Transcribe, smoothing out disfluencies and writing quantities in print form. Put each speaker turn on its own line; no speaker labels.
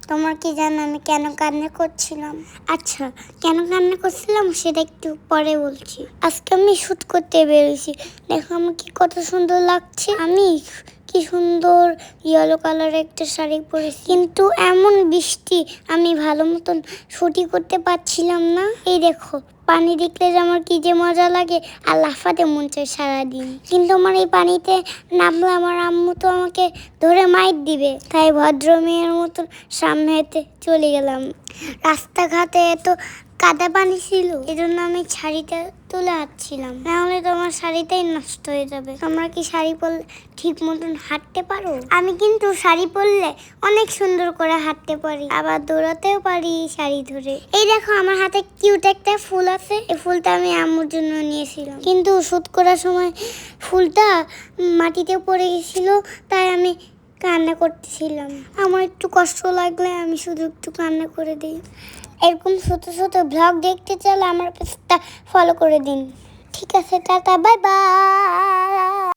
তোমার কি জানো আমি কেন কান্না করছিলাম? আচ্ছা, কেন কান্না করছিলাম সেটা একটু পরে বলছি। আজকে আমি শুট করতে বেরিয়েছি, দেখো আমার কি কত সুন্দর লাগছে। আমি কি সুন্দর ইয়েলো কালারের একটা শাড়ি পরেছি, কিন্তু এমন বৃষ্টি আমি ভালো মতন শুটই করতে পারছিলাম না। এই দেখো পানি দেখলে যে আমার কি যে মজা লাগে আর লাফাতে মন চায় সারাদিন, কিন্তু আমার এই পানিতে নামলে আমার আম্মু তো আমাকে ধরে মাইর দিবে। তাই ভদ্র মেয়ের মতন সামনে হেঁটে চলে গেলাম। রাস্তাঘাটে এত কাদা পানি ছিল, এজন্য আমি শাড়িটা তুলে হাঁটছিলাম, না হলে তো আমার শাড়িটাই নষ্ট হয়ে যাবে। তোমরা কি শাড়ি পরলে ঠিক মতন হাঁটতে পারো? আমি কিন্তু শাড়ি পরলে অনেক সুন্দর করে হাঁটতে পারি, আবার দৌড়াতেও পারি শাড়ি ধরে। এই দেখো আমার হাতে কিউট একটা ফুল আছে, এই ফুলটা আমি আম্মুর জন্য নিয়েছিলাম, কিন্তু শুট করার সময় ফুলটা মাটিতে পড়ে গেছিল, তাই আমি কান্না করতেছিলাম। আমার একটু কষ্ট লাগলে আমি শুধু একটু কান্না করে দিই। এরকম ছোট ছোট ব্লগ দেখতে চাইলে আমার পেজটা ফলো করে দিন। ঠিক আছে, টাটা, বাই বাই।